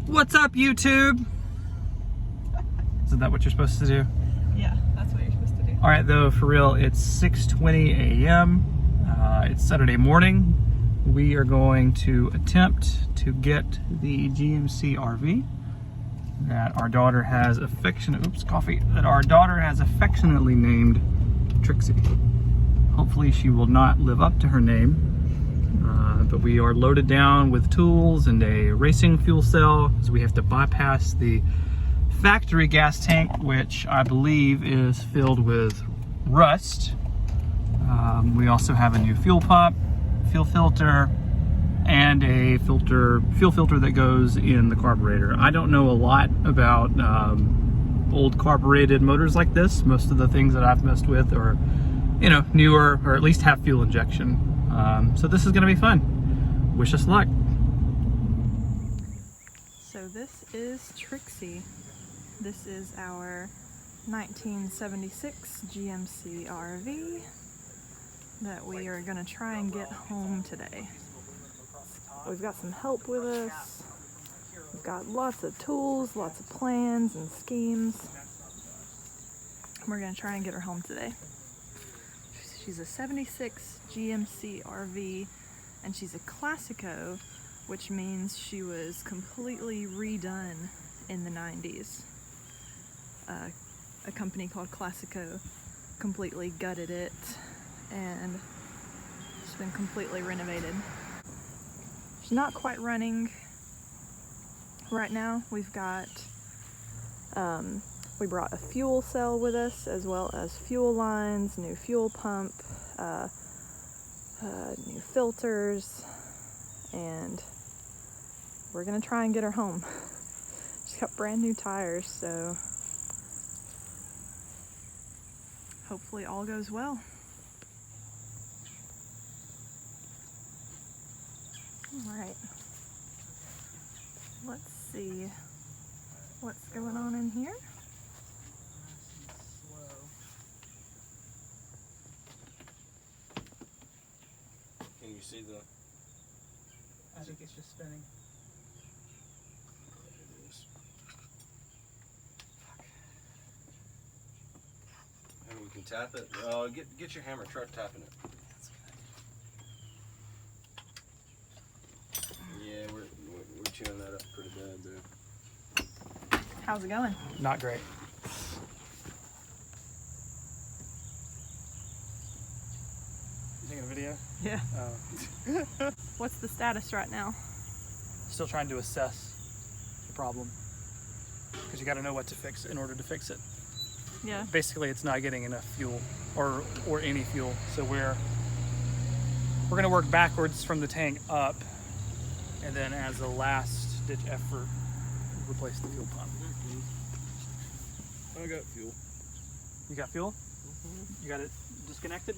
What's up, YouTube? Isn't that what you're supposed to do? Yeah, that's what you're supposed to do. All right, though, for real, it's 6:20 a.m. It's Saturday morning. We are going to attempt to get the GMC RV that our daughter has affectionately named Trixie. Hopefully she will not live up to her name. But we are loaded down with tools and a racing fuel cell, so we have to bypass the factory gas tank, which I believe is filled with rust. We also have a new fuel pump, fuel filter, and a fuel filter that goes in the carburetor. I don't know a lot about old carbureted motors like this. Most of the things that I've messed with are, you know, newer, or at least have fuel injection. So this is going to be fun. Wish us luck. So this is Trixie. This is our 1976 GMC RV that we are going to try and get home today. We've got some help with us. We've got lots of tools, lots of plans and schemes. We're going to try and get her home today. She's a 76 GMC RV, and she's a Classico, which means she was completely redone in the 90s. A company called Classico completely gutted it, and it's been completely renovated. She's not quite running right now. We've got, we brought a fuel cell with us, as well as fuel lines, new fuel pump, new filters, and we're gonna try and get her home. She's got brand new tires, so hopefully all goes well. All right, let's see what's going on in here. Can you see the... I think it's just spinning. It is. And we can tap it. Get your hammer, try tapping it. Yeah, we're chewing that up pretty bad there. How's it going? Not great. You taking a video? Yeah. Oh. What's the status right now? Still trying to assess the problem, because you got to know what to fix in order to fix it. Yeah. Basically, it's not getting enough fuel or any fuel, so we're going to work backwards from the tank up, and then as a last ditch effort, replace the fuel pump. I got fuel. You got fuel? You got it disconnected?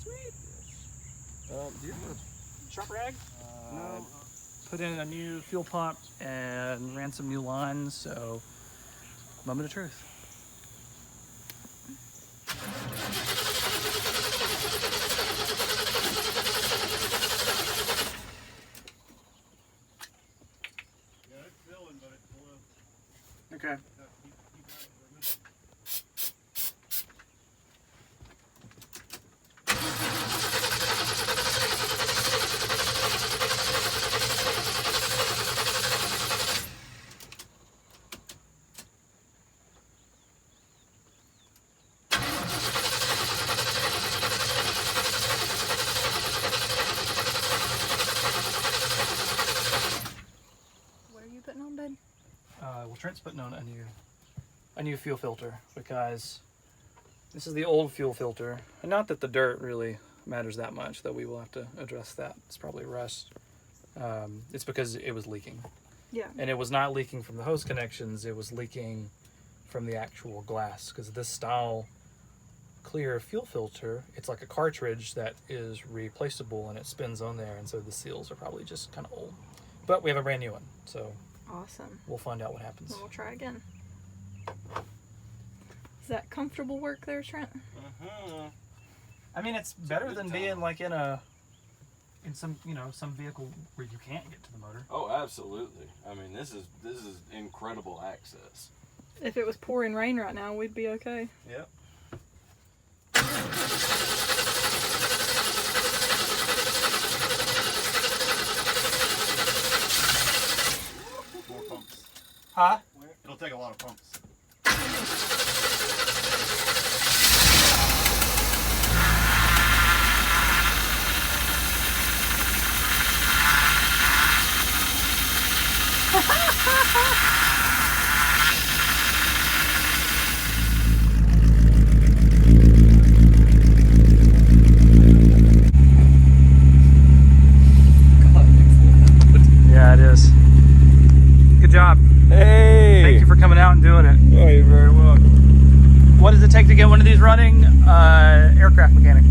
Sweet. Do you have a sharp rag? No. Put in a new fuel pump and ran some new lines, so moment of truth. Yeah, it's filling, but it's below. Okay. What are you putting on, bud? Well, Trent's putting on a new fuel filter, because this is the old fuel filter. And not that the dirt really matters that much, though we will have to address that. It's probably rust. It's because it was leaking. Yeah. And it was not leaking from the hose connections, it was leaking from the actual glass, because this style clear fuel filter, it's like a cartridge that is replaceable and it spins on there, and so the seals are probably just kind of old. But we have a brand new one, so Awesome. we'll find out what happens. Well, we'll try again. Is that comfortable work there, Trent? I mean, it's better than being like in a in some, you know, some vehicle where you can't get to the motor. Oh, absolutely. I mean, this is incredible access. If it was pouring rain right now, we'd be okay. Yep. More pumps. Huh? It'll take a lot of pumps. Yeah, it is. Good job. Hey! Thank you for coming out and doing it. Oh, you're very welcome. What does it take to get one of these running? Aircraft mechanic.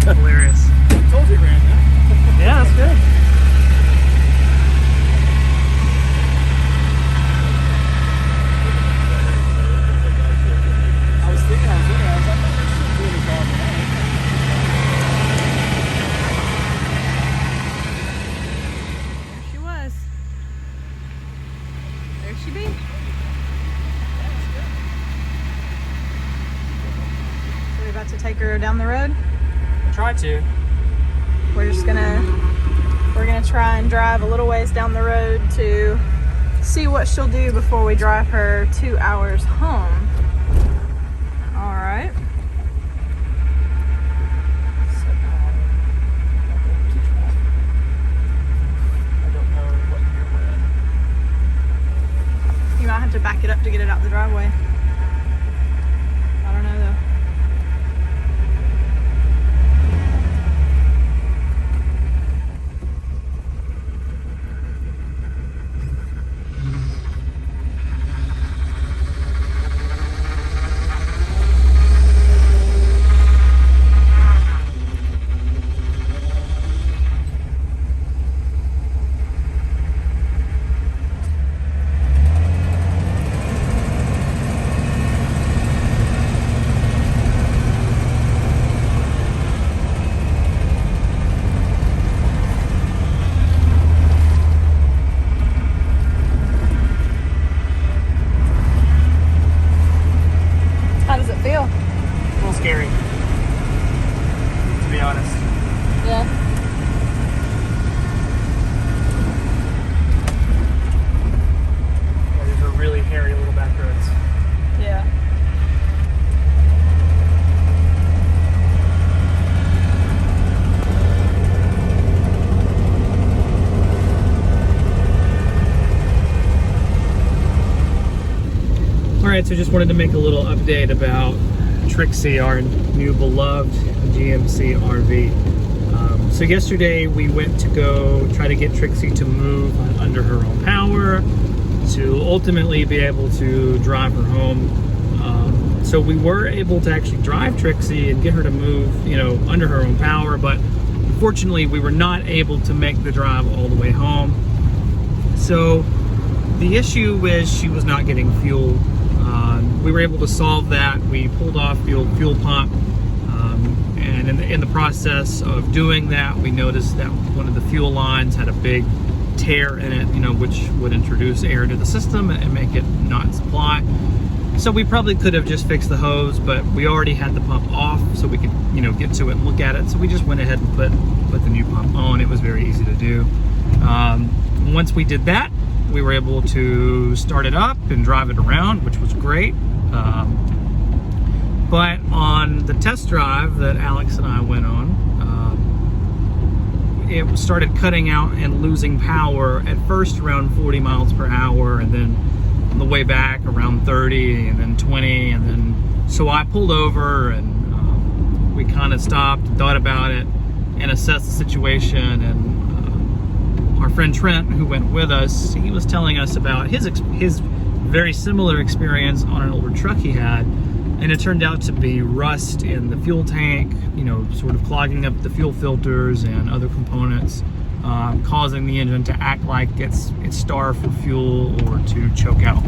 Hilarious. Told you ran that. Yeah, that's good. I was like, this is really far. There she was. There she be. So we're about to take her down the road. Try to. We're gonna try and drive a little ways down the road to see what she'll do before we drive her 2 hours home. All right. I don't know what year we're in. You might have to back it up to get it out the driveway. I don't know though. How does it feel? A little scary, to be honest. Yeah. Yeah, these are really hairy little back roads. Yeah. Alright, so just wanted to make a little update about TRIXIE, our new beloved GMC RV. So yesterday we went to go try to get TRIXIE to move under her own power to ultimately be able to drive her home. So we were able to actually drive TRIXIE and get her to move, you know, under her own power, but unfortunately we were not able to make the drive all the way home. So the issue is she was not getting fuel. We were able to solve that. We pulled off the old fuel pump, and in the process of doing that, we noticed that one of the fuel lines had a big tear in it, you know, which would introduce air to the system and make it not supply. So we probably could have just fixed the hose, but we already had the pump off, so we could, you know, get to it and look at it. So we just went ahead and put the new pump on. It was very easy to do. Once we did that, we were able to start it up and drive it around, which was great. But on the test drive that Alex and I went on, it started cutting out and losing power at first around 40 miles per hour, and then on the way back around 30, and then 20, and then so I pulled over, and we kind of stopped, thought about it, and assessed the situation. And our friend Trent, who went with us, he was telling us about his very similar experience on an older truck he had, and it turned out to be rust in the fuel tank, you know, sort of clogging up the fuel filters and other components, causing the engine to act like it's starved for fuel or to choke out.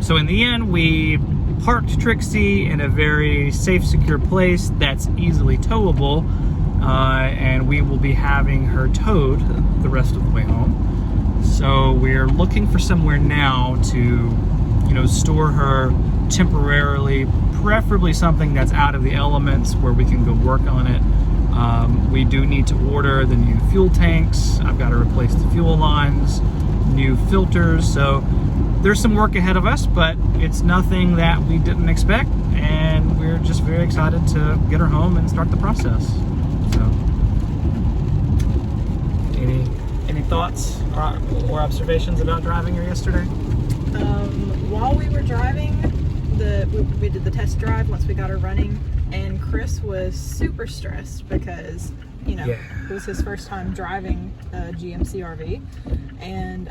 So in the end, we parked Trixie in a very safe, secure place that's easily towable, and we will be having her towed the rest of the way home. So we're looking for somewhere now to, you know, store her temporarily, preferably something that's out of the elements where we can go work on it. We do need to order the new fuel tanks. I've got to replace the fuel lines, new filters. So there's some work ahead of us, but it's nothing that we didn't expect, and we're just very excited to get her home and start the process. So, any thoughts or observations about driving her yesterday? While we were driving, we did the test drive once we got her running, and Chris was super stressed because, you know, it was his first time driving a GMC RV, and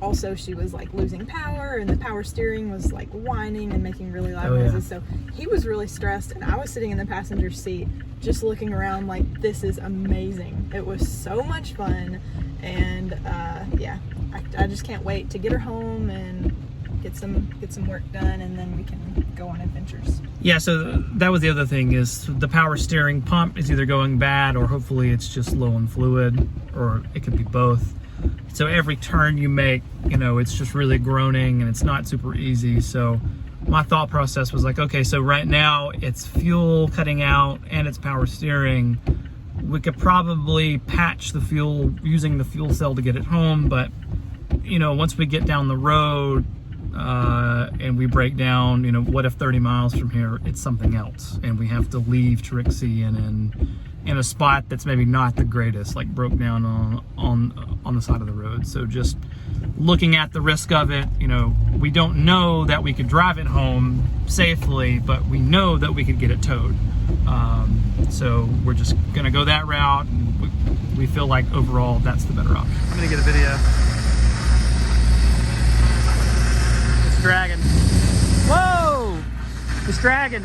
also she was like losing power, and the power steering was like whining and making really loud noises. So he was really stressed, and I was sitting in the passenger seat just looking around like, this is amazing. It was so much fun, and I just can't wait to get her home and get some work done, and then we can go on adventures. Yeah, so that was the other thing, is the power steering pump is either going bad, or hopefully it's just low in fluid, or it could be both. So every turn you make, you know, it's just really groaning, and it's not super easy. So my thought process was like, okay, so right now it's fuel cutting out and it's power steering. We could probably patch the fuel using the fuel cell to get it home, but, you know, once we get down the road, and we break down, you know, what if 30 miles from here it's something else, and we have to leave Trixie in a spot that's maybe not the greatest, like broke down on the side of the road. So just looking at the risk of it, you know, we don't know that we could drive it home safely, but we know that we could get it towed. So we're just gonna go that route, and we feel like overall that's the better option. I'm gonna get a video. Dragon. Whoa! It's dragging.